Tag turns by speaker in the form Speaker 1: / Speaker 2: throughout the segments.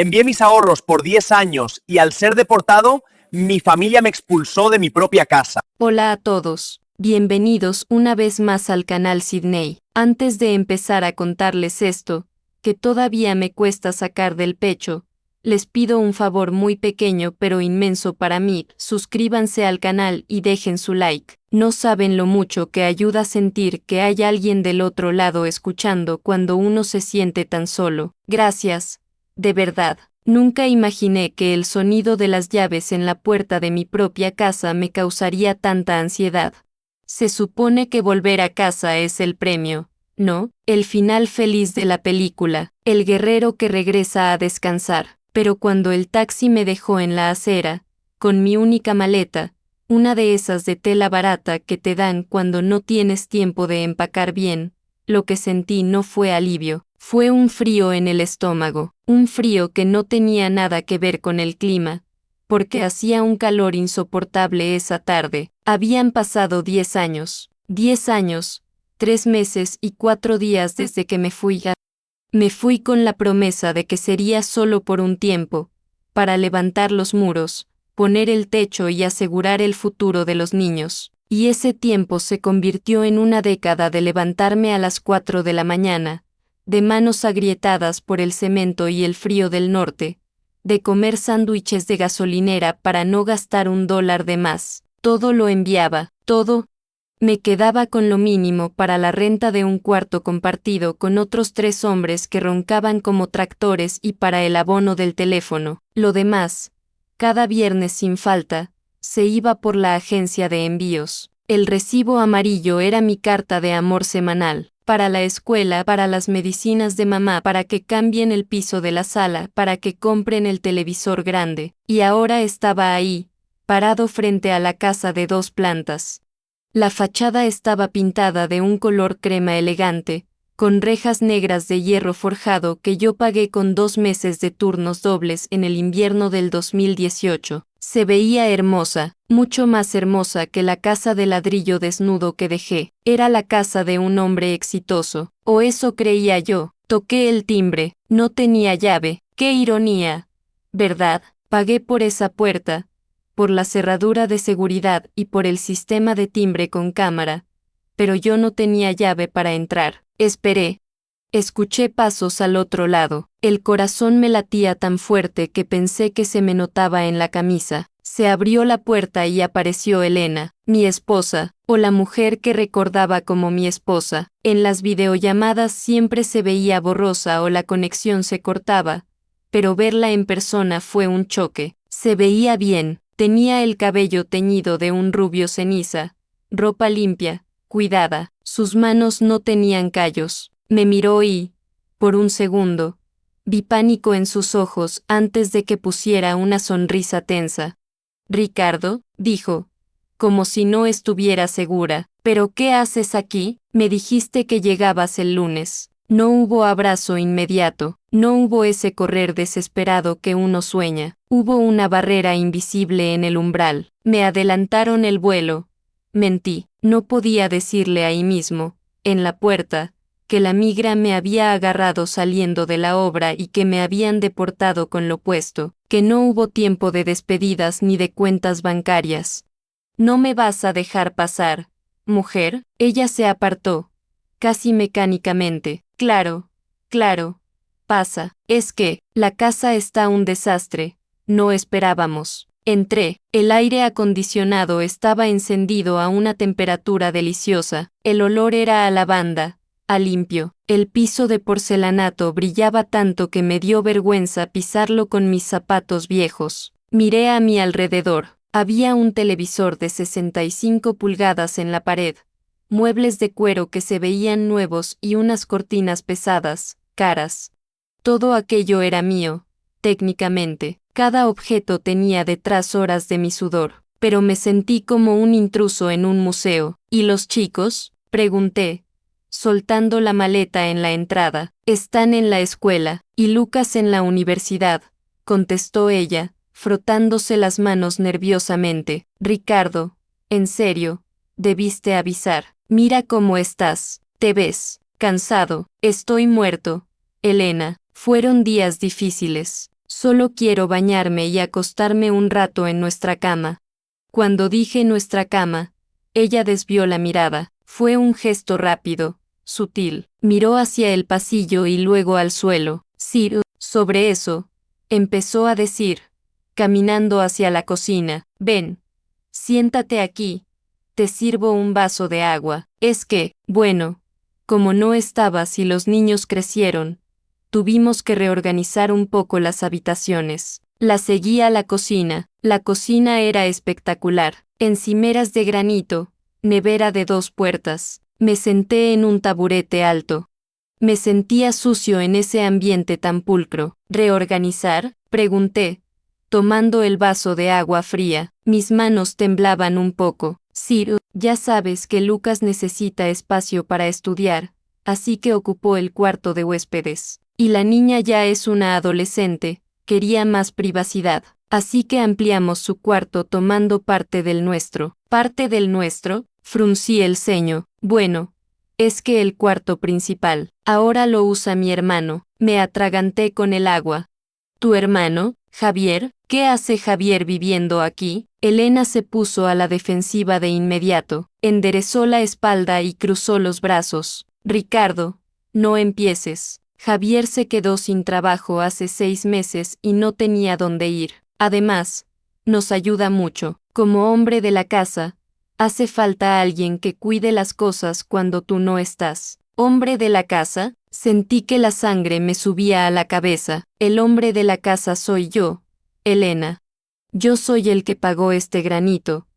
Speaker 1: Envié mis ahorros por 10 años y al ser deportado, mi familia me expulsó de mi propia casa.
Speaker 2: Hola a todos. Bienvenidos una vez más al canal Sydney. Antes de empezar a contarles esto, que todavía me cuesta sacar del pecho, les pido un favor muy pequeño pero inmenso para mí, suscríbanse al canal y dejen su like. No saben lo mucho que ayuda a sentir que hay alguien del otro lado escuchando cuando uno se siente tan solo. Gracias, de verdad. Nunca imaginé que el sonido de las llaves en la puerta de mi propia casa me causaría tanta ansiedad. Se supone que volver a casa es el premio, ¿no? El final feliz de la película, el guerrero que regresa a descansar. Pero cuando el taxi me dejó en la acera, con mi única maleta, una de esas de tela barata que te dan cuando no tienes tiempo de empacar bien, lo que sentí no fue alivio, fue un frío en el estómago, un frío que no tenía nada que ver con el clima, porque hacía un calor insoportable esa tarde. Habían pasado 10 años, 10 años, 3 meses y 4 días desde que me fui. Me fui con la promesa de que sería solo por un tiempo, para levantar los muros, poner el techo y asegurar el futuro de los niños. Y ese tiempo se convirtió en una década de levantarme a las 4 de la mañana, de manos agrietadas por el cemento y el frío del norte, de comer sándwiches de gasolinera para no gastar $1 de más. Todo lo enviaba, todo. Me quedaba con lo mínimo para la renta de un cuarto compartido con otros 3 hombres que roncaban como tractores y para el abono del teléfono. Lo demás, cada viernes sin falta, se iba por la agencia de envíos. El recibo amarillo era mi carta de amor semanal, para la escuela, para las medicinas de mamá, para que cambien el piso de la sala, para que compren el televisor grande. Y ahora estaba ahí, parado frente a la casa de 2 plantas. La fachada estaba pintada de un color crema elegante, con rejas negras de hierro forjado que yo pagué con 2 meses de turnos dobles en el invierno del 2018. Se veía hermosa, mucho más hermosa que la casa de ladrillo desnudo que dejé. Era la casa de un hombre exitoso, o eso creía yo. Toqué el timbre, no tenía llave. ¡Qué ironía! ¿Verdad? Pagué por esa puerta, por la cerradura de seguridad y por el sistema de timbre con cámara, pero yo no tenía llave para entrar. Esperé. Escuché pasos al otro lado. El corazón me latía tan fuerte que pensé que se me notaba en la camisa. Se abrió la puerta y apareció Elena, mi esposa, o la mujer que recordaba como mi esposa. En las videollamadas siempre se veía borrosa o la conexión se cortaba, pero verla en persona fue un choque. Se veía bien. Tenía el cabello teñido de un rubio ceniza, ropa limpia, cuidada, sus manos no tenían callos. Me miró y, por un segundo, vi pánico en sus ojos antes de que pusiera una sonrisa tensa. Ricardo, dijo, como si no estuviera segura. ¿Pero qué haces aquí? Me dijiste que llegabas el lunes. No hubo abrazo inmediato, no hubo ese correr desesperado que uno sueña. Hubo una barrera invisible en el umbral. Me adelantaron el vuelo. Mentí, no podía decirle ahí mismo, en la puerta, que la migra me había agarrado saliendo de la obra y que me habían deportado con lo puesto, que no hubo tiempo de despedidas ni de cuentas bancarias. ¿No me vas a dejar pasar, mujer? Ella se apartó, casi mecánicamente. Claro, claro. Pasa, es que, la casa está un desastre. No esperábamos. Entré, el aire acondicionado estaba encendido a una temperatura deliciosa, el olor era a lavanda, a limpio, el piso de porcelanato brillaba tanto que me dio vergüenza pisarlo con mis zapatos viejos. Miré a mi alrededor, había un televisor de 65 pulgadas en la pared, muebles de cuero que se veían nuevos y unas cortinas pesadas, caras. Todo aquello era mío, técnicamente. Cada objeto tenía detrás horas de mi sudor, pero me sentí como un intruso en un museo. ¿Y los chicos? Pregunté, soltando la maleta en la entrada. Están en la escuela, y Lucas en la universidad, contestó ella, frotándose las manos nerviosamente. Ricardo, en serio, debiste avisar. Mira cómo estás, te ves cansado. Estoy muerto. Elena, fueron días difíciles. Solo quiero bañarme y acostarme un rato en nuestra cama. Cuando dije nuestra cama, ella desvió la mirada. Fue un gesto rápido, sutil. Miró hacia el pasillo y luego al suelo. Sir, sobre eso, empezó a decir, caminando hacia la cocina. Ven, siéntate aquí. Te sirvo un vaso de agua. Es que, bueno, como no estabas y los niños crecieron, tuvimos que reorganizar un poco las habitaciones. La seguí a la cocina. La cocina era espectacular. Encimeras de granito, nevera de 2 puertas. Me senté en un taburete alto. Me sentía sucio en ese ambiente tan pulcro. ¿Reorganizar?, pregunté, tomando el vaso de agua fría. Mis manos temblaban un poco. Sir, ya sabes que Lucas necesita espacio para estudiar, así que ocupó el cuarto de huéspedes. Y la niña ya es una adolescente, quería más privacidad. Así que ampliamos su cuarto tomando parte del nuestro. ¿Parte del nuestro? Fruncí el ceño. Bueno, es que el cuarto principal. Ahora lo usa mi hermano. Me atraganté con el agua. ¿Tu hermano, Javier? ¿Qué hace Javier viviendo aquí? Elena se puso a la defensiva de inmediato. Enderezó la espalda y cruzó los brazos. Ricardo, no empieces. Javier se quedó sin trabajo hace 6 meses y no tenía dónde ir. Además, nos ayuda mucho. Como hombre de la casa, hace falta alguien que cuide las cosas cuando tú no estás. ¿Hombre de la casa? Sentí que la sangre me subía a la cabeza. El hombre de la casa soy yo, Elena. Yo soy el que pagó este granito,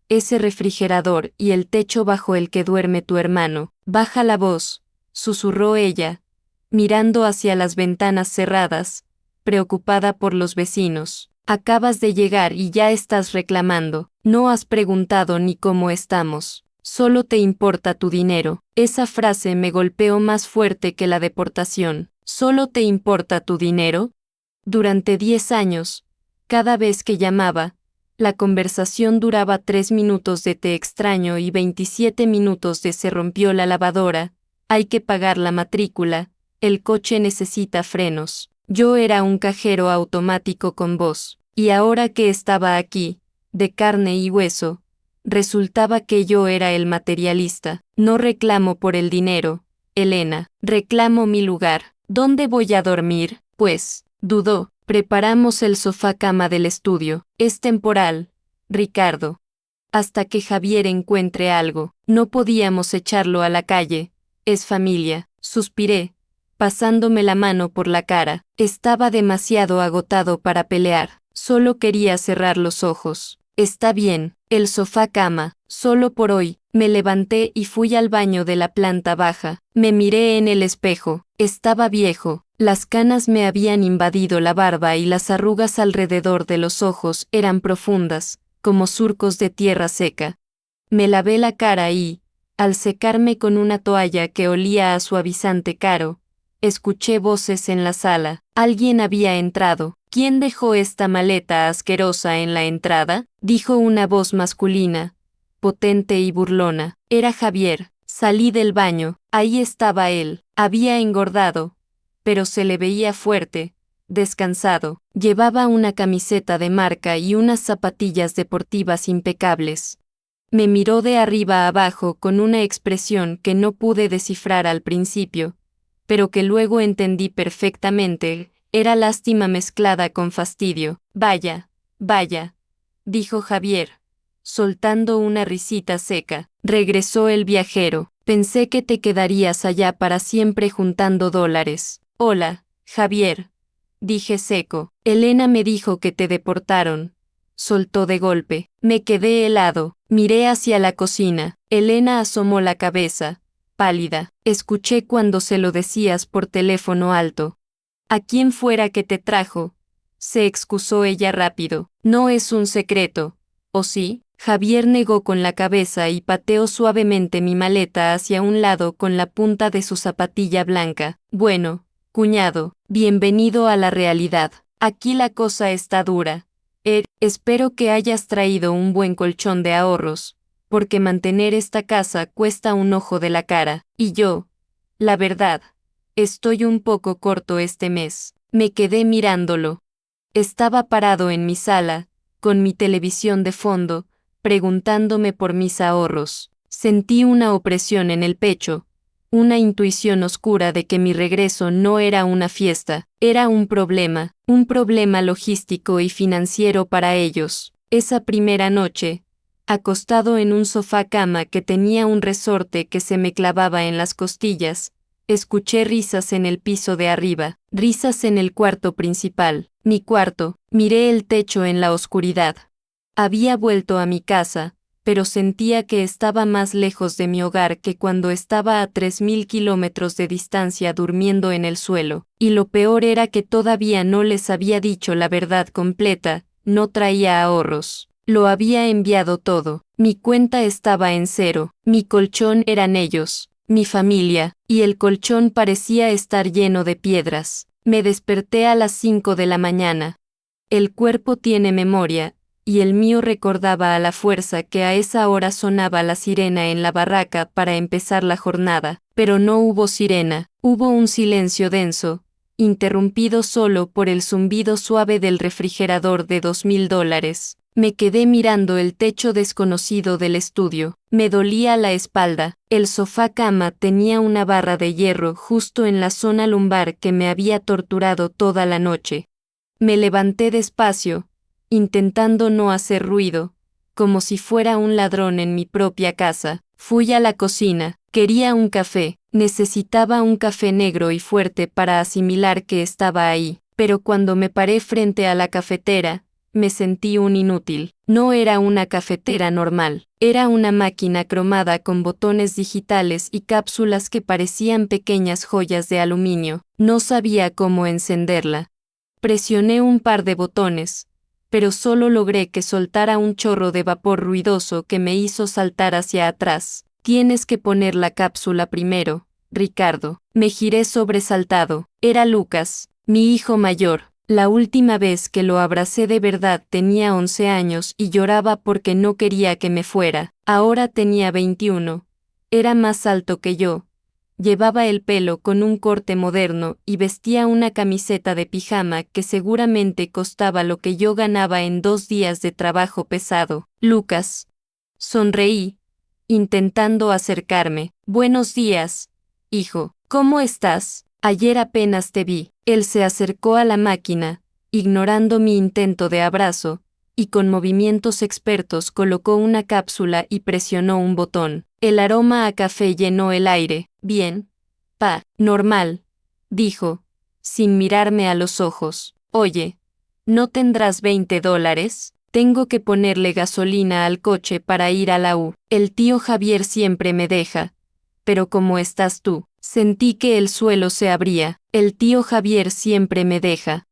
Speaker 2: ese refrigerador y el techo bajo el que duerme tu hermano. Baja la voz, susurró ella, mirando hacia las ventanas cerradas, preocupada por los vecinos. Acabas de llegar y ya estás reclamando. No has preguntado ni cómo estamos. Solo te importa tu dinero. Esa frase me golpeó más fuerte que la deportación. ¿Solo te importa tu dinero? Durante 10 años, cada vez que llamaba, la conversación duraba 3 minutos de te extraño y 27 minutos de se rompió la lavadora, hay que pagar la matrícula, el coche necesita frenos. Yo era un cajero automático con voz, y ahora que estaba aquí, de carne y hueso, resultaba que yo era el materialista. No reclamo por el dinero, Elena, reclamo mi lugar. ¿Dónde voy a dormir? Pues, dudó. Preparamos el sofá cama del estudio. Es temporal, Ricardo. Hasta que Javier encuentre algo. No podíamos echarlo a la calle. Es familia. Suspiré, pasándome la mano por la cara. Estaba demasiado agotado para pelear. Solo quería cerrar los ojos. Está bien, el sofá cama, solo por hoy. Me levanté y fui al baño de la planta baja. Me miré en el espejo. Estaba viejo. Las canas me habían invadido la barba y las arrugas alrededor de los ojos eran profundas, como surcos de tierra seca. Me lavé la cara y, al secarme con una toalla que olía a suavizante caro, escuché voces en la sala. Alguien había entrado. ¿Quién dejó esta maleta asquerosa en la entrada?, dijo una voz masculina, potente y burlona. Era Javier. Salí del baño. Ahí estaba él. Había engordado, pero se le veía fuerte, descansado. Llevaba una camiseta de marca y unas zapatillas deportivas impecables. Me miró de arriba a abajo con una expresión que no pude descifrar al principio, pero que luego entendí perfectamente. Era lástima mezclada con fastidio. Vaya, vaya, dijo Javier, soltando una risita seca. Regresó el viajero. Pensé que te quedarías allá para siempre juntando dólares. Hola, Javier, dije seco. Elena me dijo que te deportaron. Soltó de golpe. Me quedé helado. Miré hacia la cocina. Elena asomó la cabeza, pálida. Escuché cuando se lo decías por teléfono alto. ¿A quién fuera que te trajo? Se excusó ella rápido. No es un secreto, ¿o sí? Javier negó con la cabeza y pateó suavemente mi maleta hacia un lado con la punta de su zapatilla blanca. Bueno, cuñado, bienvenido a la realidad. Aquí la cosa está dura. Espero que hayas traído un buen colchón de ahorros, porque mantener esta casa cuesta un ojo de la cara. Y yo, la verdad, estoy un poco corto este mes. Me quedé mirándolo. Estaba parado en mi sala, con mi televisión de fondo, preguntándome por mis ahorros. Sentí una opresión en el pecho, una intuición oscura de que mi regreso no era una fiesta, era un problema logístico y financiero para ellos. Esa primera noche, acostado en un sofá cama que tenía un resorte que se me clavaba en las costillas, escuché risas en el piso de arriba, risas en el cuarto principal. Mi cuarto, miré el techo en la oscuridad. Había vuelto a mi casa, pero sentía que estaba más lejos de mi hogar que cuando estaba a 3000 kilómetros de distancia durmiendo en el suelo, y lo peor era que todavía no les había dicho la verdad completa, no traía ahorros. Lo había enviado todo, mi cuenta estaba en cero, mi colchón eran ellos, mi familia, y el colchón parecía estar lleno de piedras. Me desperté a las 5 de la mañana. El cuerpo tiene memoria, y el mío recordaba a la fuerza que a esa hora sonaba la sirena en la barraca para empezar la jornada, pero no hubo sirena, hubo un silencio denso, interrumpido solo por el zumbido suave del refrigerador de $2000. Me quedé mirando el techo desconocido del estudio, me dolía la espalda, el sofá cama tenía una barra de hierro justo en la zona lumbar que me había torturado toda la noche. Me levanté despacio, intentando no hacer ruido, como si fuera un ladrón en mi propia casa. Fui a la cocina, quería un café, necesitaba un café negro y fuerte para asimilar que estaba ahí, pero cuando me paré frente a la cafetera, me sentí un inútil. No era una cafetera normal, era una máquina cromada con botones digitales y cápsulas que parecían pequeñas joyas de aluminio. No sabía cómo encenderla. Presioné un par de botones, pero solo logré que soltara un chorro de vapor ruidoso que me hizo saltar hacia atrás. Tienes que poner la cápsula primero, Ricardo. Me giré sobresaltado. Era Lucas, mi hijo mayor. La última vez que lo abracé de verdad tenía 11 años y lloraba porque no quería que me fuera. Ahora tenía 21. Era más alto que yo. Llevaba el pelo con un corte moderno y vestía una camiseta de pijama que seguramente costaba lo que yo ganaba en 2 días de trabajo pesado. Lucas. Sonreí, intentando acercarme. Buenos días, hijo. ¿Cómo estás? Ayer apenas te vi. Él se acercó a la máquina, ignorando mi intento de abrazo, y con movimientos expertos colocó una cápsula y presionó un botón. El aroma a café llenó el aire. Bien. Normal, dijo, sin mirarme a los ojos. Oye, ¿no tendrás $20? Tengo que ponerle gasolina al coche para ir a la U. El tío Javier siempre me deja. Pero ¿cómo estás tú? Sentí que el suelo se abría. El tío Javier siempre me deja.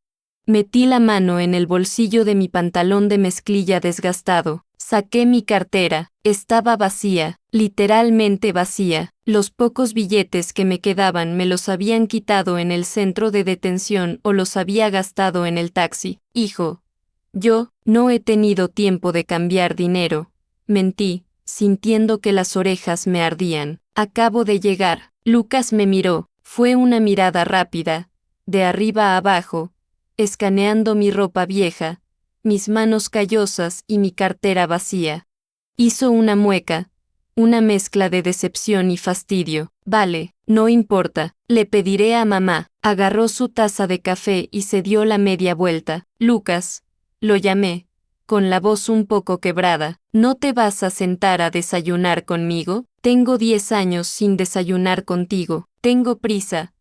Speaker 2: Metí la mano en el bolsillo de mi pantalón de mezclilla desgastado. Saqué mi cartera. Estaba vacía, literalmente vacía. Los pocos billetes que me quedaban me los habían quitado en el centro de detención o los había gastado en el taxi. Hijo, yo no he tenido tiempo de cambiar dinero. Mentí, sintiendo que las orejas me ardían. Acabo de llegar. Lucas me miró. Fue una mirada rápida, de arriba a abajo, escaneando mi ropa vieja, mis manos callosas y mi cartera vacía. Hizo una mueca, una mezcla de decepción y fastidio. Vale, no importa, le pediré a mamá. Agarró su taza de café y se dio la media vuelta. Lucas, lo llamé, con la voz un poco quebrada. ¿No te vas a sentar a desayunar conmigo? Tengo 10 años sin desayunar contigo. Tengo prisa.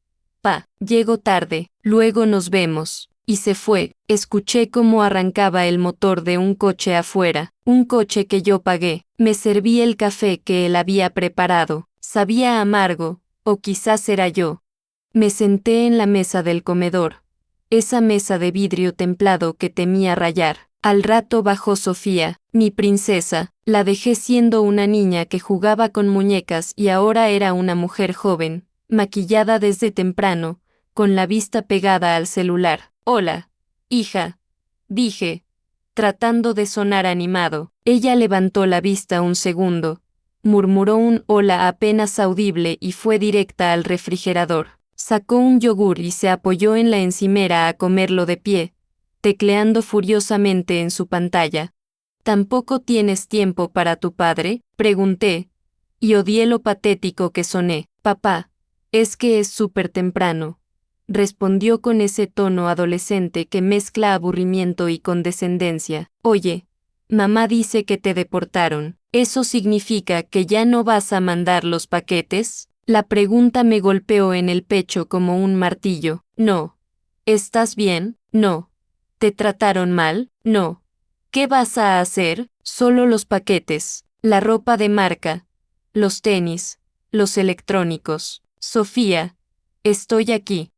Speaker 2: Llego tarde. Luego nos vemos. Y se fue. Escuché cómo arrancaba el motor de un coche afuera, un coche que yo pagué. Me serví el café que él había preparado. Sabía amargo, o quizás era yo. Me senté en la mesa del comedor, esa mesa de vidrio templado que temía rayar. Al rato bajó Sofía, mi princesa. La dejé siendo una niña que jugaba con muñecas y ahora era una mujer joven, maquillada desde temprano, con la vista pegada al celular. Hola, hija, dije, tratando de sonar animado. Ella levantó la vista un segundo, murmuró un hola apenas audible y fue directa al refrigerador. Sacó un yogur y se apoyó en la encimera a comerlo de pie, tecleando furiosamente en su pantalla. ¿Tampoco tienes tiempo para tu padre?, pregunté, y odié lo patético que soné. Papá, es que es súper temprano, respondió con ese tono adolescente que mezcla aburrimiento y condescendencia. Oye, mamá dice que te deportaron. ¿Eso significa que ya no vas a mandar los paquetes? La pregunta me golpeó en el pecho como un martillo. No. ¿Estás bien? No. ¿Te trataron mal? No. ¿Qué vas a hacer? Solo los paquetes, la ropa de marca, los tenis, los electrónicos. Sofía, estoy aquí.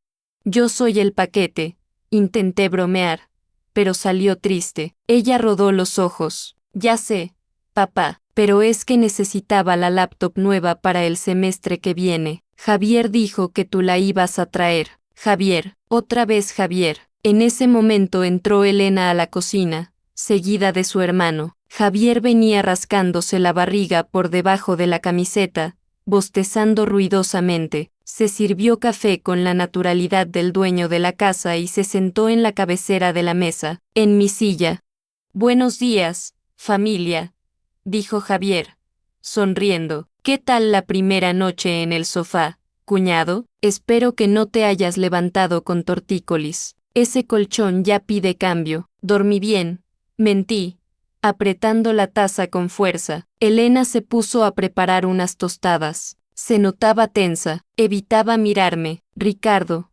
Speaker 2: Yo soy el paquete. Intenté bromear, pero salió triste. Ella rodó los ojos. Ya sé, papá, pero es que necesitaba la laptop nueva para el semestre que viene. Javier dijo que tú la ibas a traer. Javier, otra vez Javier. En ese momento entró Elena a la cocina, seguida de su hermano. Javier venía rascándose la barriga por debajo de la camiseta, bostezando ruidosamente. Se sirvió café con la naturalidad del dueño de la casa y se sentó en la cabecera de la mesa, en mi silla. Buenos días, familia, dijo Javier, sonriendo. ¿Qué tal la primera noche en el sofá, cuñado? Espero que no te hayas levantado con tortícolis. Ese colchón ya pide cambio. Dormí bien, mentí, apretando la taza con fuerza. Elena se puso a preparar unas tostadas. Se notaba tensa, evitaba mirarme. Ricardo,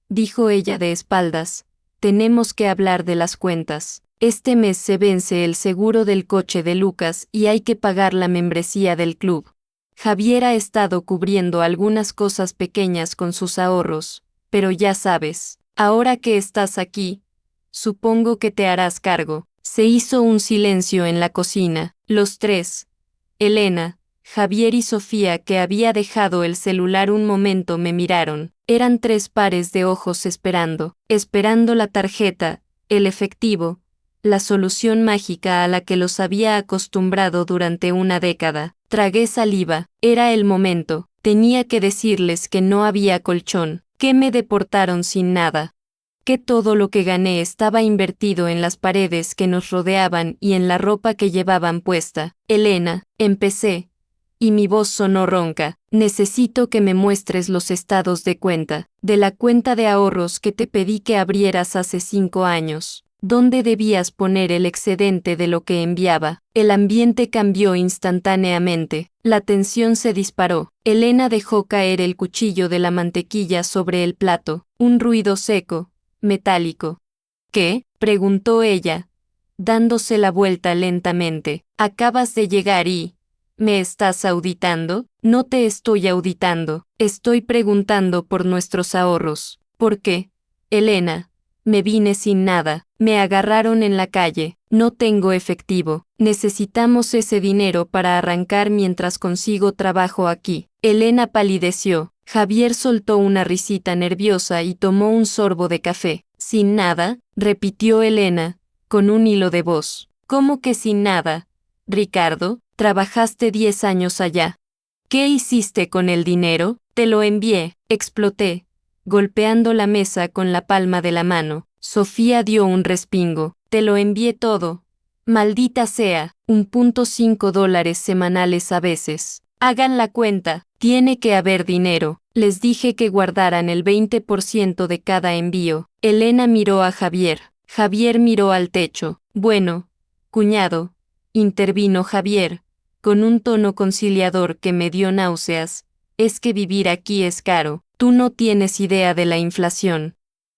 Speaker 2: dijo ella de espaldas, tenemos que hablar de las cuentas. Este mes se vence el seguro del coche de Lucas y hay que pagar la membresía del club. Javier ha estado cubriendo algunas cosas pequeñas con sus ahorros, pero ya sabes, ahora que estás aquí, supongo que te harás cargo. Se hizo un silencio en la cocina. Los tres, Elena, Javier y Sofía, que había dejado el celular un momento, me miraron. Eran tres pares de ojos esperando la tarjeta, el efectivo, la solución mágica a la que los había acostumbrado durante una década. Tragué saliva. Era el momento. Tenía que decirles que no había colchón, que me deportaron sin nada, que todo lo que gané estaba invertido en las paredes que nos rodeaban y en la ropa que llevaban puesta. Elena, empecé, y mi voz sonó ronca. Necesito que me muestres los estados de cuenta, de la cuenta de ahorros que te pedí que abrieras hace 5 años. ¿Dónde debías poner el excedente de lo que enviaba? El ambiente cambió instantáneamente. La tensión se disparó. Elena dejó caer el cuchillo de la mantequilla sobre el plato. Un ruido seco, metálico. ¿Qué?, preguntó ella, dándose la vuelta lentamente. Acabas de llegar y... ¿me estás auditando? No te estoy auditando. Estoy preguntando por nuestros ahorros. ¿Por qué? Elena, me vine sin nada. Me agarraron en la calle. No tengo efectivo. Necesitamos ese dinero para arrancar mientras consigo trabajo aquí. Elena palideció. Javier soltó una risita nerviosa y tomó un sorbo de café. ¿Sin nada?, repitió Elena, con un hilo de voz. ¿Cómo que sin nada? Ricardo, trabajaste 10 años allá. ¿Qué hiciste con el dinero? Te lo envié, exploté, golpeando la mesa con la palma de la mano. Sofía dio un respingo. Te lo envié todo. Maldita sea, $1.5 semanales a veces. Hagan la cuenta. Tiene que haber dinero. Les dije que guardaran el 20% de cada envío. Elena miró a Javier. Javier miró al techo. Bueno, cuñado, intervino Javier, con un tono conciliador que me dio náuseas. Es que vivir aquí es caro. Tú no tienes idea de la inflación.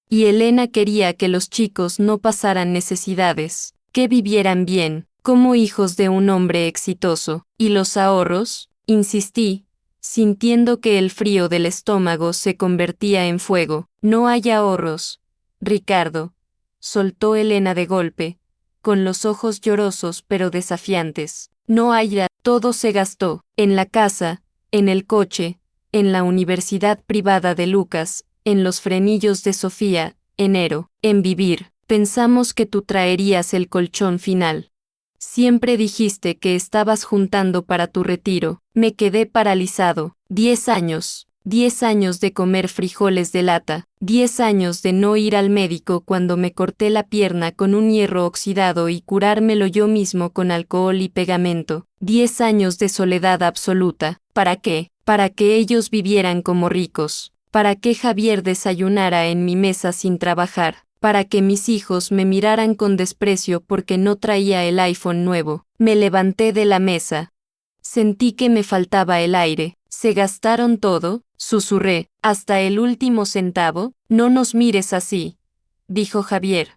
Speaker 2: Y Elena quería que los chicos no pasaran necesidades, que vivieran bien, como hijos de un hombre exitoso. ¿Y los ahorros?, insistí, sintiendo que el frío del estómago se convertía en fuego. No hay ahorros, Ricardo, soltó Elena de golpe, con los ojos llorosos pero desafiantes. No hay, todo se gastó, en la casa, en el coche, en la universidad privada de Lucas, en los frenillos de Sofía, en vivir. Pensamos que tú traerías el colchón final. Siempre dijiste que estabas juntando para tu retiro. Me quedé paralizado. 10 años. 10 años de comer frijoles de lata, 10 años de no ir al médico cuando me corté la pierna con un hierro oxidado y curármelo yo mismo con alcohol y pegamento, 10 años de soledad absoluta. ¿Para qué? Para que ellos vivieran como ricos, para que Javier desayunara en mi mesa sin trabajar, para que mis hijos me miraran con desprecio porque no traía el iPhone nuevo. Me levanté de la mesa. Sentí que me faltaba el aire. Se gastaron todo, susurré, hasta el último centavo. No nos mires así, dijo Javier,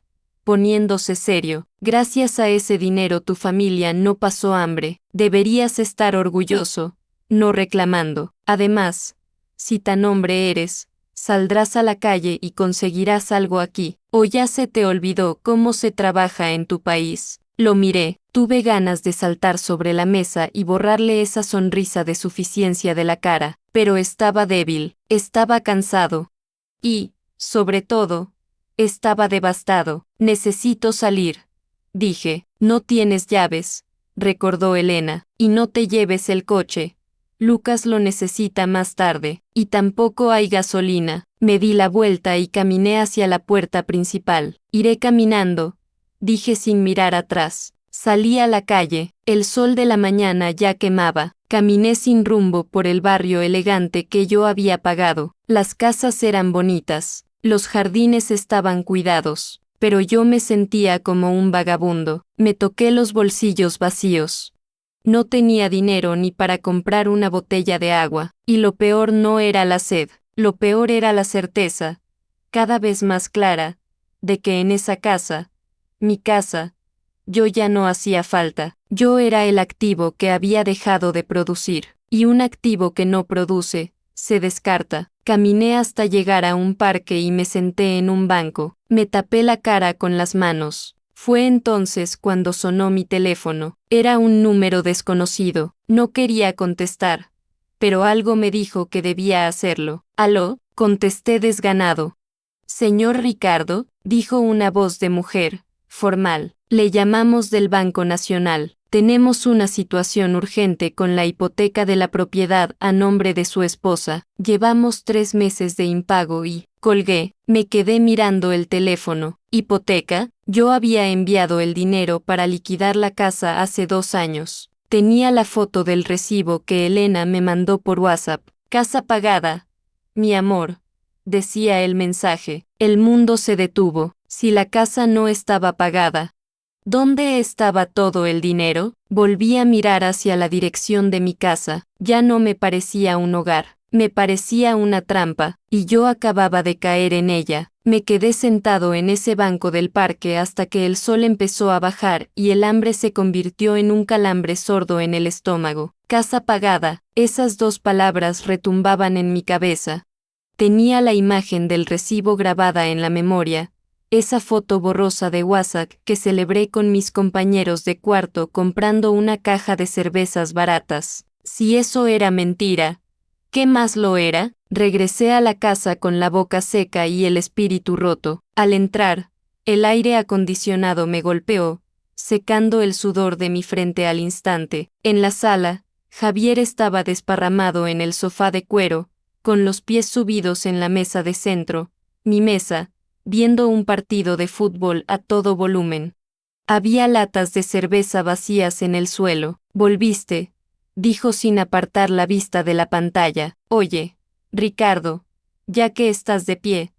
Speaker 2: poniéndose serio. Gracias a ese dinero tu familia no pasó hambre. Deberías estar orgulloso, no reclamando. Además, si tan hombre eres, saldrás a la calle y conseguirás algo aquí. ¿O ya se te olvidó cómo se trabaja en tu país? Lo miré, tuve ganas de saltar sobre la mesa y borrarle esa sonrisa de suficiencia de la cara, pero estaba débil, estaba cansado. Y, sobre todo, estaba devastado. Necesito salir, dije. No tienes llaves, recordó Elena, y no te lleves el coche. Lucas lo necesita más tarde, y tampoco hay gasolina. Me di la vuelta y caminé hacia la puerta principal. Iré caminando, dije sin mirar atrás. Salí a la calle, el sol de la mañana ya quemaba. Caminé sin rumbo por el barrio elegante que yo había pagado. Las casas eran bonitas, los jardines estaban cuidados, pero yo me sentía como un vagabundo. Me toqué los bolsillos vacíos. No tenía dinero ni para comprar una botella de agua, y lo peor no era la sed, lo peor era la certeza, cada vez más clara, de que en esa casa, mi casa, yo ya no hacía falta. Yo era el activo que había dejado de producir, y un activo que no produce, se descarta. Caminé hasta llegar a un parque y me senté en un banco. Me tapé la cara con las manos. Fue entonces cuando sonó mi teléfono. Era un número desconocido. No quería contestar, pero algo me dijo que debía hacerlo. «¿Aló?», contesté desganado. «Señor Ricardo», dijo una voz de mujer, formal. «Le llamamos del Banco Nacional. Tenemos una situación urgente con la hipoteca de la propiedad a nombre de su esposa. Llevamos 3 meses de impago y...». Colgué, me quedé mirando el teléfono. ¿Hipoteca? Yo había enviado el dinero para liquidar la casa hace 2 años. Tenía la foto del recibo que Elena me mandó por WhatsApp. «Casa pagada. Mi amor», decía el mensaje. El mundo se detuvo. Si la casa no estaba pagada, ¿dónde estaba todo el dinero? Volví a mirar hacia la dirección de mi casa. Ya no me parecía un hogar. Me parecía una trampa, y yo acababa de caer en ella. Me quedé sentado en ese banco del parque hasta que el sol empezó a bajar y el hambre se convirtió en un calambre sordo en el estómago. Casa pagada, esas 2 palabras retumbaban en mi cabeza. Tenía la imagen del recibo grabada en la memoria, esa foto borrosa de WhatsApp que celebré con mis compañeros de cuarto comprando una caja de cervezas baratas. Si eso era mentira, ¿qué más lo era? Regresé a la casa con la boca seca y el espíritu roto. Al entrar, el aire acondicionado me golpeó, secando el sudor de mi frente al instante. En la sala, Javier estaba desparramado en el sofá de cuero, con los pies subidos en la mesa de centro, mi mesa, viendo un partido de fútbol a todo volumen. Había latas de cerveza vacías en el suelo. «¿Volviste?», dijo sin apartar la vista de la pantalla. «Oye, Ricardo, ya que estás de pie,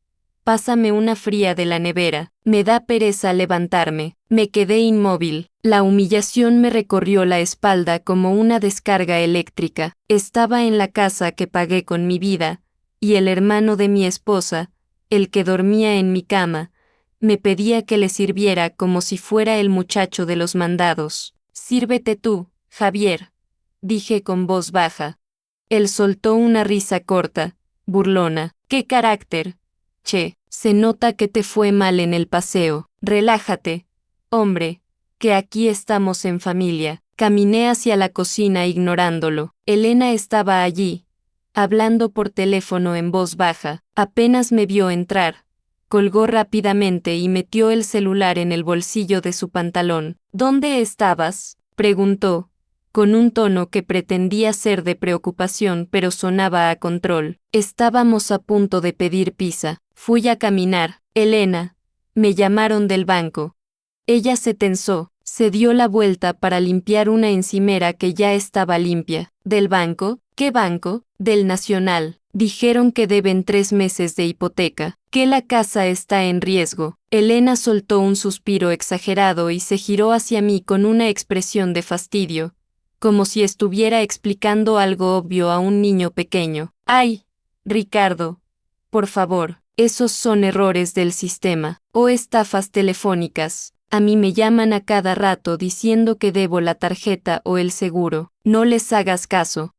Speaker 2: pásame una fría de la nevera». Me da pereza levantarme. Me quedé inmóvil. La humillación me recorrió la espalda como una descarga eléctrica. Estaba en la casa que pagué con mi vida, y el hermano de mi esposa, el que dormía en mi cama, me pedía que le sirviera como si fuera el muchacho de los mandados. «Sírvete tú, Javier», dije con voz baja. Él soltó una risa corta, burlona. «¿Qué carácter? Che, se nota que te fue mal en el paseo. Relájate, hombre, que aquí estamos en familia». Caminé hacia la cocina ignorándolo. Elena estaba allí, hablando por teléfono en voz baja. Apenas me vio entrar, colgó rápidamente y metió el celular en el bolsillo de su pantalón. «¿Dónde estabas?», preguntó, con un tono que pretendía ser de preocupación pero sonaba a control. Estábamos a punto de pedir pizza. Fui a caminar. Elena. Me llamaron del banco. Ella se tensó, se dio la vuelta para limpiar una encimera que ya estaba limpia. ¿Del banco? ¿Qué banco? Del Nacional. Dijeron que deben 3 meses de hipoteca, que la casa está en riesgo. Elena soltó un suspiro exagerado y se giró hacia mí con una expresión de fastidio, como si estuviera explicando algo obvio a un niño pequeño. ¡Ay! Ricardo, por favor, esos son errores del sistema, o estafas telefónicas. A mí me llaman a cada rato diciendo que debo la tarjeta o el seguro. No les hagas caso.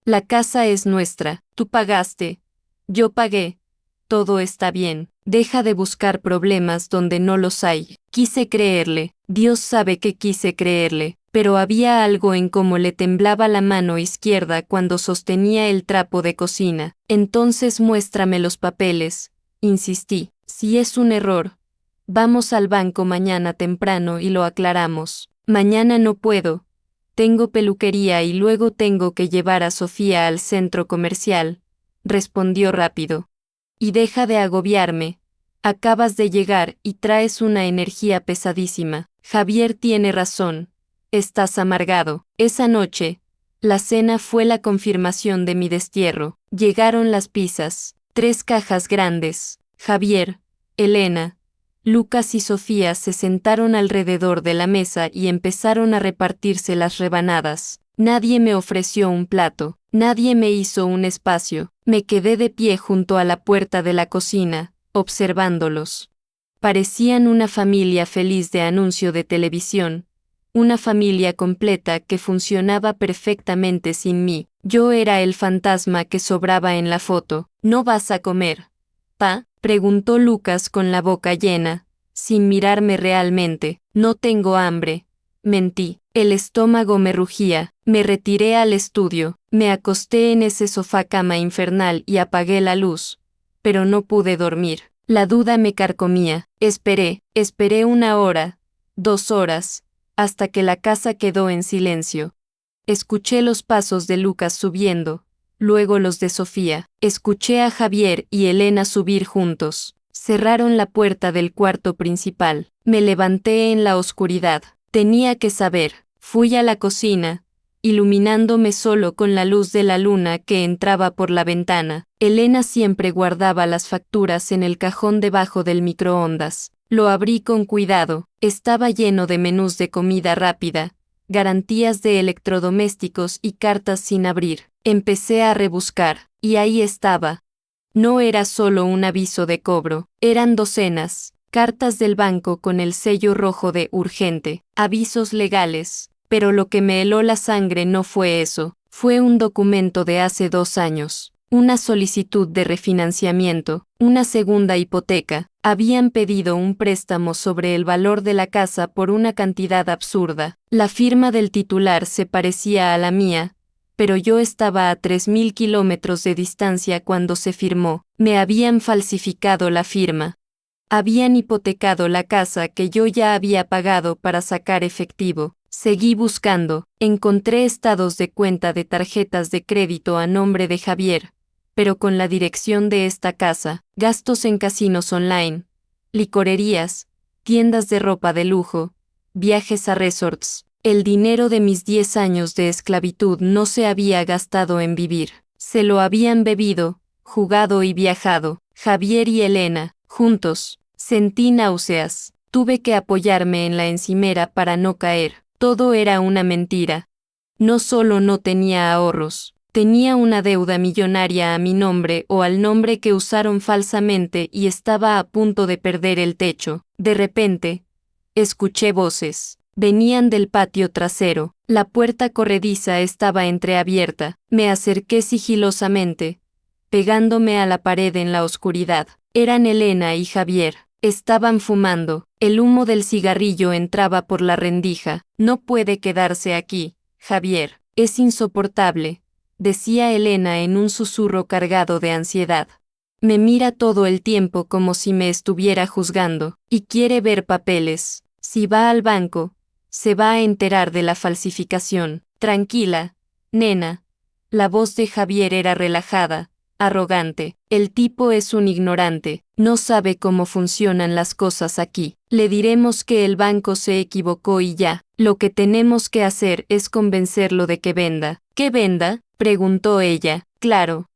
Speaker 2: La casa es nuestra, tú pagaste. Yo pagué. Todo está bien. Deja de buscar problemas donde no los hay. Quise creerle, Dios sabe que quise creerle, pero había algo en cómo le temblaba la mano izquierda cuando sostenía el trapo de cocina. Entonces muéstrame los papeles, insistí. Si es un error, vamos al banco mañana temprano y lo aclaramos. Mañana no puedo. Tengo peluquería y luego tengo que llevar a Sofía al centro comercial, respondió rápido. Y deja de agobiarme. Acabas de llegar y traes una energía pesadísima. Javier tiene razón. Estás amargado. Esa noche, la cena fue la confirmación de mi destierro. Llegaron las pizzas, 3 cajas grandes. Javier, Elena, Lucas y Sofía se sentaron alrededor de la mesa y empezaron a repartirse las rebanadas. Nadie me ofreció un plato, nadie me hizo un espacio. Me quedé de pie junto a la puerta de la cocina, observándolos. Parecían una familia feliz de anuncio de televisión, una familia completa que funcionaba perfectamente sin mí. Yo era el fantasma que sobraba en la foto. ¿No vas a comer, pa?, preguntó Lucas con la boca llena, sin mirarme realmente. No tengo hambre, mentí. El estómago me rugía. Me retiré al estudio, me acosté en ese sofá cama infernal y apagué la luz, pero no pude dormir. La duda me carcomía. Esperé 1 hora, 2 horas, hasta que la casa quedó en silencio. Escuché los pasos de Lucas subiendo, luego los de Sofía. Escuché a Javier y Elena subir juntos. Cerraron la puerta del cuarto principal. Me levanté en la oscuridad. Tenía que saber. Fui a la cocina, iluminándome solo con la luz de la luna que entraba por la ventana. Elena siempre guardaba las facturas en el cajón debajo del microondas. Lo abrí con cuidado. Estaba lleno de menús de comida rápida, garantías de electrodomésticos y cartas sin abrir. Empecé a rebuscar, y ahí estaba. No era solo un aviso de cobro, eran docenas, cartas del banco con el sello rojo de urgente, avisos legales, pero lo que me heló la sangre no fue eso, fue un documento de hace 2 años, una solicitud de refinanciamiento, una segunda hipoteca. Habían pedido un préstamo sobre el valor de la casa por una cantidad absurda. La firma del titular se parecía a la mía, pero yo estaba a 3.000 kilómetros de distancia cuando se firmó. Me habían falsificado la firma. Habían hipotecado la casa que yo ya había pagado para sacar efectivo. Seguí buscando. Encontré estados de cuenta de tarjetas de crédito a nombre de Javier, pero con la dirección de esta casa, gastos en casinos online, licorerías, tiendas de ropa de lujo, viajes a resorts. El dinero de mis 10 años de esclavitud no se había gastado en vivir. Se lo habían bebido, jugado y viajado. Javier y Elena, juntos. Sentí náuseas. Tuve que apoyarme en la encimera para no caer. Todo era una mentira. No solo no tenía ahorros, tenía una deuda millonaria a mi nombre o al nombre que usaron falsamente y estaba a punto de perder el techo. De repente, escuché voces. Venían del patio trasero. La puerta corrediza estaba entreabierta. Me acerqué sigilosamente, pegándome a la pared en la oscuridad. Eran Elena y Javier. Estaban fumando. El humo del cigarrillo entraba por la rendija. No puede quedarse aquí, Javier. Es insoportable, decía Elena en un susurro cargado de ansiedad. Me mira todo el tiempo como si me estuviera juzgando, y quiere ver papeles. Si va al banco, se va a enterar de la falsificación. Tranquila, nena. La voz de Javier era relajada, arrogante. El tipo es un ignorante, no sabe cómo funcionan las cosas aquí. Le diremos que el banco se equivocó y ya. Lo que tenemos que hacer es convencerlo de que venda. ¿Qué venda?, preguntó ella. Claro.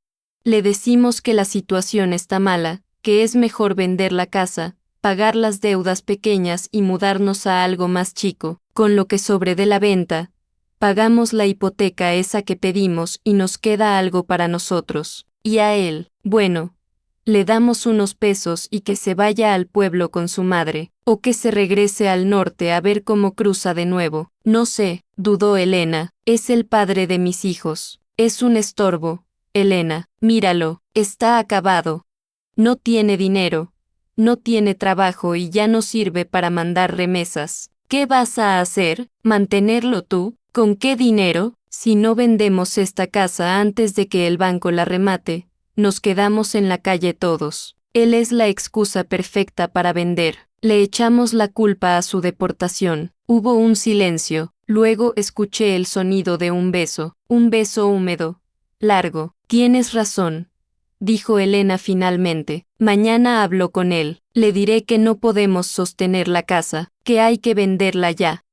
Speaker 2: Le decimos que la situación está mala, que es mejor vender la casa, pagar las deudas pequeñas y mudarnos a algo más chico. Con lo que sobre de la venta, pagamos la hipoteca esa que pedimos y nos queda algo para nosotros. Y a él, bueno, le damos unos pesos y que se vaya al pueblo con su madre, o que se regrese al norte a ver cómo cruza de nuevo. No sé, dudó Elena, es el padre de mis hijos. Es un estorbo, Elena, míralo, está acabado. No tiene dinero, no tiene trabajo y ya no sirve para mandar remesas. ¿Qué vas a hacer? ¿Mantenerlo tú? ¿Con qué dinero? Si no vendemos esta casa antes de que el banco la remate, nos quedamos en la calle todos. Él es la excusa perfecta para vender. Le echamos la culpa a su deportación. Hubo un silencio, luego escuché el sonido de un beso húmedo, largo. Tienes razón, dijo Elena finalmente. Mañana hablo con él. Le diré que no podemos sostener la casa, que hay que venderla ya.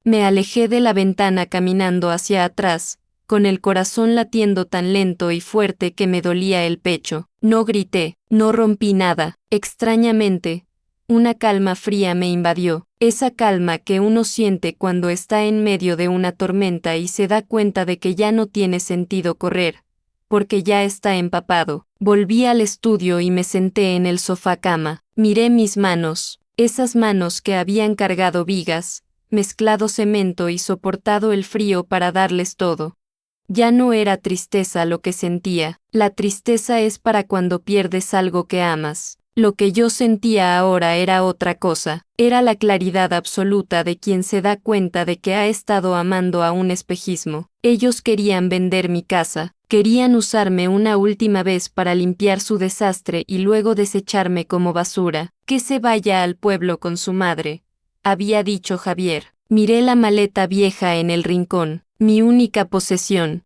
Speaker 2: Me alejé de la ventana caminando hacia atrás, con el corazón latiendo tan lento y fuerte que me dolía el pecho. No grité, no rompí nada. Extrañamente, una calma fría me invadió, esa calma que uno siente cuando está en medio de una tormenta y se da cuenta de que ya no tiene sentido correr, porque ya está empapado. Volví al estudio y me senté en el sofá cama. Miré mis manos, esas manos que habían cargado vigas, mezclado cemento y soportado el frío para darles todo. Ya no era tristeza lo que sentía. La tristeza es para cuando pierdes algo que amas. Lo que yo sentía ahora era otra cosa. Era la claridad absoluta de quien se da cuenta de que ha estado amando a un espejismo. Ellos querían vender mi casa. Querían usarme una última vez para limpiar su desastre y luego desecharme como basura. Que se vaya al pueblo con su madre, había dicho Javier. Miré la maleta vieja en el rincón, mi única posesión.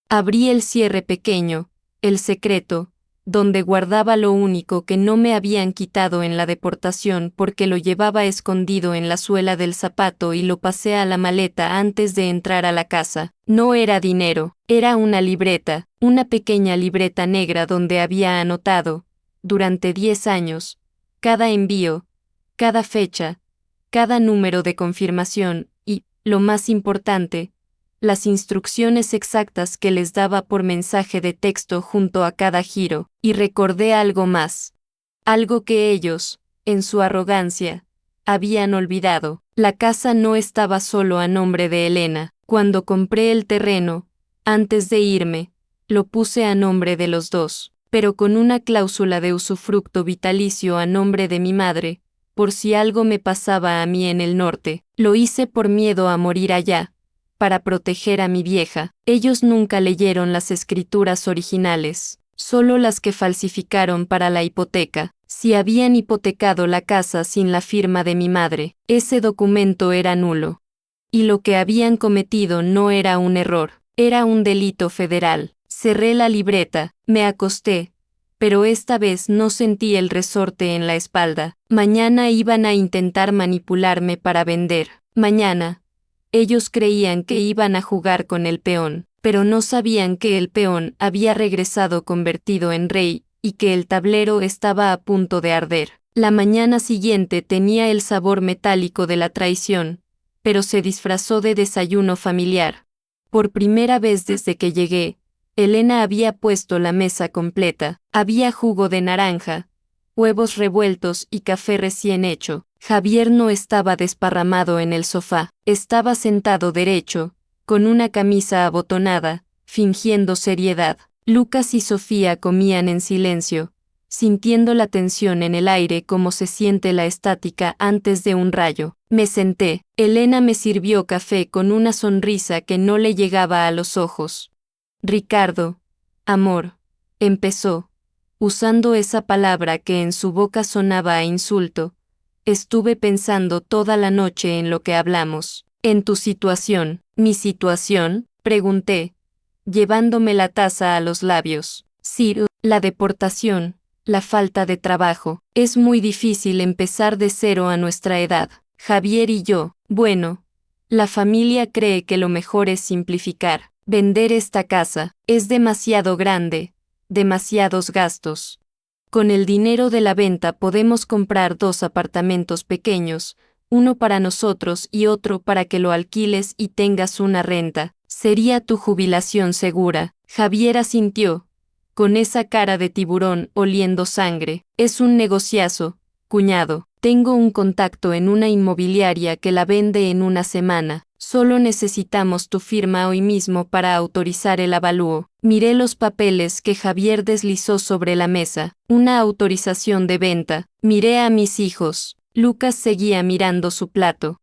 Speaker 2: Abrí el cierre pequeño, el secreto, donde guardaba lo único que no me habían quitado en la deportación porque lo llevaba escondido en la suela del zapato y lo pasé a la maleta antes de entrar a la casa. No era dinero, era una libreta, una pequeña libreta negra donde había anotado, durante 10 años, cada envío, cada fecha, cada número de confirmación y, lo más importante, las instrucciones exactas que les daba por mensaje de texto junto a cada giro, y recordé algo más. Algo que ellos, en su arrogancia, habían olvidado. La casa no estaba solo a nombre de Elena. Cuando compré el terreno, antes de irme, lo puse a nombre de los dos, pero con una cláusula de usufructo vitalicio a nombre de mi madre, por si algo me pasaba a mí en el norte. Lo hice por miedo a morir allá, para proteger a mi vieja. Ellos nunca leyeron las escrituras originales, solo las que falsificaron para la hipoteca. Si habían hipotecado la casa sin la firma de mi madre, ese documento era nulo. Y lo que habían cometido no era un error, era un delito federal. Cerré la libreta, me acosté, pero esta vez no sentí el resorte en la espalda. Mañana iban a intentar manipularme para vender. Mañana. Ellos creían que iban a jugar con el peón, pero no sabían que el peón había regresado convertido en rey, y que el tablero estaba a punto de arder. La mañana siguiente tenía el sabor metálico de la traición, pero se disfrazó de desayuno familiar. Por primera vez desde que llegué, Elena había puesto la mesa completa. Había jugo de naranja, huevos revueltos y café recién hecho. Javier no estaba desparramado en el sofá, estaba sentado derecho, con una camisa abotonada, fingiendo seriedad. Lucas y Sofía comían en silencio, sintiendo la tensión en el aire como se siente la estática antes de un rayo. Me senté. Elena me sirvió café con una sonrisa que no le llegaba a los ojos. Ricardo, amor, empezó, usando esa palabra que en su boca sonaba a insulto. Estuve pensando toda la noche en lo que hablamos. En tu situación. ¿Mi situación? Pregunté, llevándome la taza a los labios. Sir, la deportación, la falta de trabajo. Es muy difícil empezar de cero a nuestra edad. Javier y yo, bueno, la familia cree que lo mejor es simplificar. Vender esta casa es demasiado grande, demasiados gastos. Con el dinero de la venta podemos comprar 2 apartamentos pequeños, uno para nosotros y otro para que lo alquiles y tengas una renta. Sería tu jubilación segura. Javier asintió, con esa cara de tiburón oliendo sangre. Es un negociazo, cuñado. Tengo un contacto en una inmobiliaria que la vende en una semana. Solo necesitamos tu firma hoy mismo para autorizar el avalúo. Miré los papeles que Javier deslizó sobre la mesa. Una autorización de venta. Miré a mis hijos. Lucas seguía mirando su plato.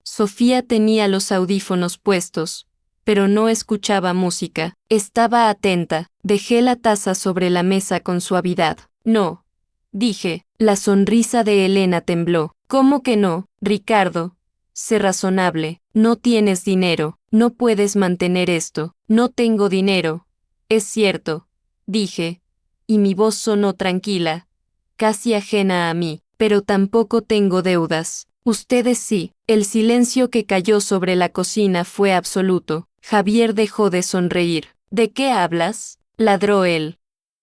Speaker 2: Sofía tenía los audífonos puestos, pero no escuchaba música. Estaba atenta. Dejé la taza sobre la mesa con suavidad. No, dije. La sonrisa de Elena tembló. ¿Cómo que no, Ricardo? Sé razonable. No tienes dinero. No puedes mantener esto. No tengo dinero. Es cierto, dije, y mi voz sonó tranquila, casi ajena a mí, pero tampoco tengo deudas. Ustedes sí. El silencio que cayó sobre la cocina fue absoluto. Javier dejó de sonreír. ¿De qué hablas?, ladró él.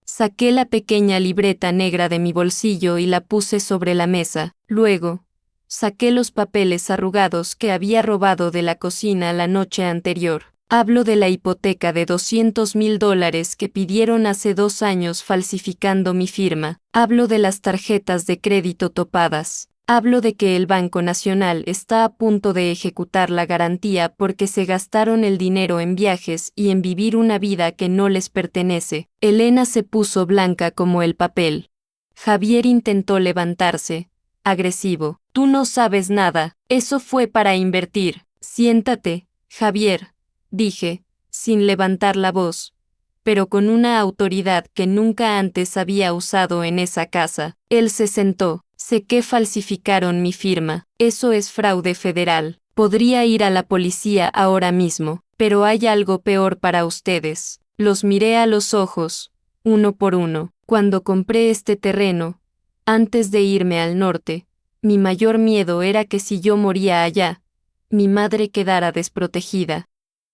Speaker 2: Saqué la pequeña libreta negra de mi bolsillo y la puse sobre la mesa. Luego, saqué los papeles arrugados que había robado de la cocina la noche anterior. Hablo de la hipoteca de $200,000 que pidieron hace 2 años falsificando mi firma. Hablo de las tarjetas de crédito topadas. Hablo de que el Banco Nacional está a punto de ejecutar la garantía porque se gastaron el dinero en viajes y en vivir una vida que no les pertenece. Elena se puso blanca como el papel. Javier intentó levantarse, agresivo. Tú no sabes nada, eso fue para invertir. Siéntate, Javier, dije, sin levantar la voz, pero con una autoridad que nunca antes había usado en esa casa. Él se sentó. Sé que falsificaron mi firma. Eso es fraude federal. Podría ir a la policía ahora mismo, pero hay algo peor para ustedes. Los miré a los ojos, uno por uno. Cuando compré este terreno, antes de irme al norte, mi mayor miedo era que si yo moría allá, mi madre quedara desprotegida.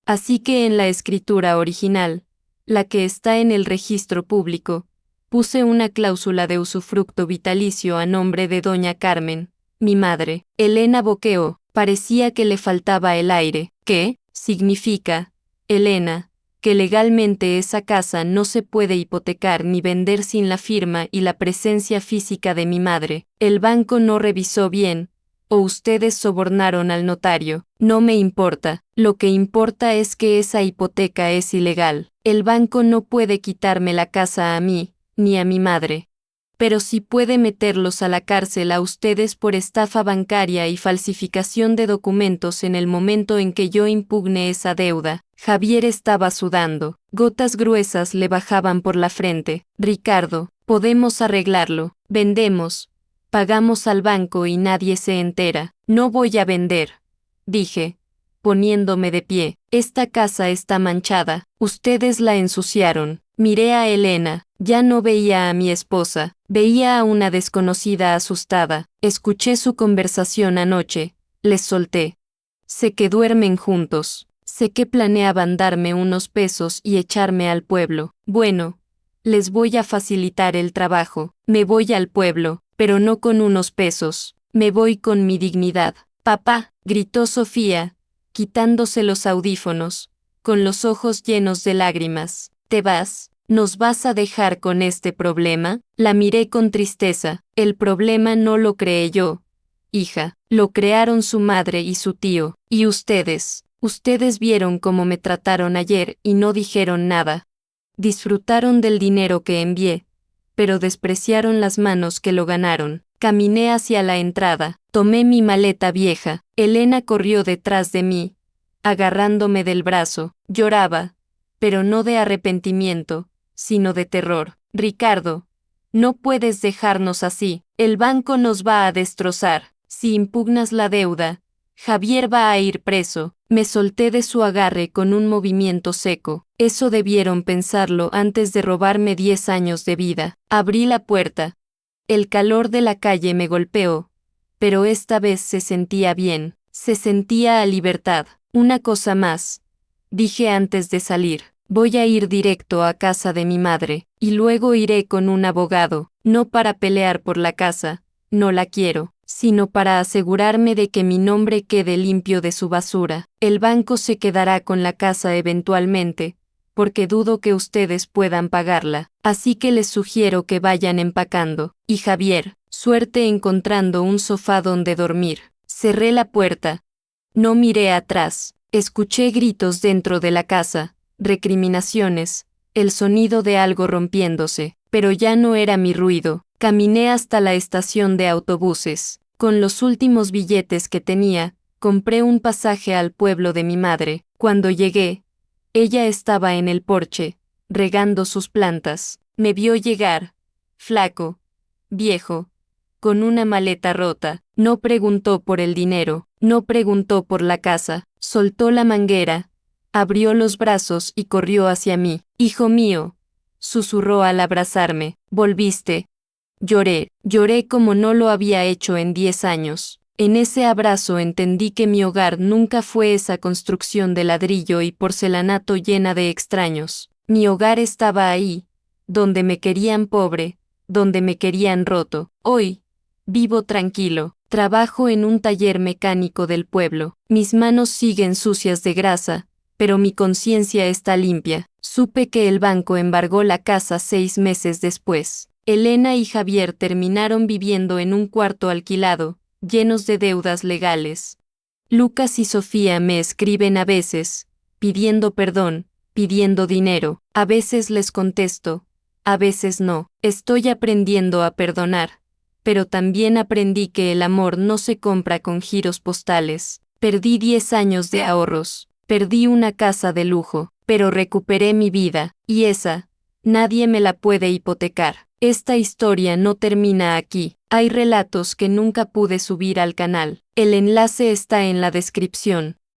Speaker 2: Así que en la escritura original, la que está en el registro público, puse una cláusula de usufructo vitalicio a nombre de doña Carmen, mi madre. Elena boqueó, parecía que le faltaba el aire. ¿Qué significa, Elena, que legalmente esa casa no se puede hipotecar ni vender sin la firma y la presencia física de mi madre? El banco no revisó bien, o ustedes sobornaron al notario. No me importa, lo que importa es que esa hipoteca es ilegal. El banco no puede quitarme la casa a mí, ni a mi madre. Pero sí puede meterlos a la cárcel a ustedes por estafa bancaria y falsificación de documentos en el momento en que yo impugne esa deuda. Javier estaba sudando. Gotas gruesas le bajaban por la frente. Ricardo, podemos arreglarlo. Vendemos. Pagamos al banco y nadie se entera. No voy a vender, dije, poniéndome de pie. Esta casa está manchada. Ustedes la ensuciaron. Miré a Elena. Ya no veía a mi esposa, veía a una desconocida asustada. Escuché su conversación anoche. Les solté. Sé que duermen juntos. Sé que planeaban darme unos pesos y echarme al pueblo. Bueno, les voy a facilitar el trabajo. Me voy al pueblo, pero no con unos pesos. Me voy con mi dignidad. Papá, gritó Sofía, quitándose los audífonos, con los ojos llenos de lágrimas. ¿Te vas? ¿Nos vas a dejar con este problema? La miré con tristeza. El problema no lo creé yo, hija. Lo crearon su madre y su tío. Y ustedes vieron cómo me trataron ayer y no dijeron nada. Disfrutaron del dinero que envié, pero despreciaron las manos que lo ganaron. Caminé hacia la entrada. Tomé mi maleta vieja. Elena corrió detrás de mí, agarrándome del brazo. Lloraba, pero no de arrepentimiento, sino de terror. Ricardo, no puedes dejarnos así. El banco nos va a destrozar. Si impugnas la deuda, Javier va a ir preso. Me solté de su agarre con un movimiento seco. Eso debieron pensarlo antes de robarme 10 años de vida. Abrí la puerta. El calor de la calle me golpeó, pero esta vez se sentía bien, se sentía a libertad. Una cosa más, dije antes de salir. Voy a ir directo a casa de mi madre, y luego iré con un abogado, no para pelear por la casa, no la quiero, sino para asegurarme de que mi nombre quede limpio de su basura. El banco se quedará con la casa eventualmente, porque dudo que ustedes puedan pagarla, así que les sugiero que vayan empacando. Y Javier, suerte encontrando un sofá donde dormir. Cerré la puerta. No miré atrás. Escuché gritos dentro de la casa, recriminaciones, el sonido de algo rompiéndose, pero ya no era mi ruido. Caminé hasta la estación de autobuses. Con los últimos billetes que tenía, compré un pasaje al pueblo de mi madre. Cuando llegué, ella estaba en el porche, regando sus plantas. Me vio llegar, flaco, viejo, con una maleta rota. No preguntó por el dinero, no preguntó por la casa, soltó la manguera, abrió los brazos y corrió hacia mí. Hijo mío, susurró al abrazarme, volviste. Lloré como no lo había hecho en 10 años. En ese abrazo entendí que mi hogar nunca fue esa construcción de ladrillo y porcelanato llena de extraños. Mi hogar estaba ahí, donde me querían pobre, donde me querían roto. Hoy, vivo tranquilo, trabajo en un taller mecánico del pueblo. Mis manos siguen sucias de grasa, pero mi conciencia está limpia. Supe que el banco embargó la casa 6 meses después. Elena y Javier terminaron viviendo en un cuarto alquilado, llenos de deudas legales. Lucas y Sofía me escriben a veces, pidiendo perdón, pidiendo dinero. A veces les contesto, a veces no. Estoy aprendiendo a perdonar, pero también aprendí que el amor no se compra con giros postales. Perdí 10 años de ahorros, perdí una casa de lujo, pero recuperé mi vida, y esa, nadie me la puede hipotecar. Esta historia no termina aquí. Hay relatos que nunca pude subir al canal. El enlace está en la descripción.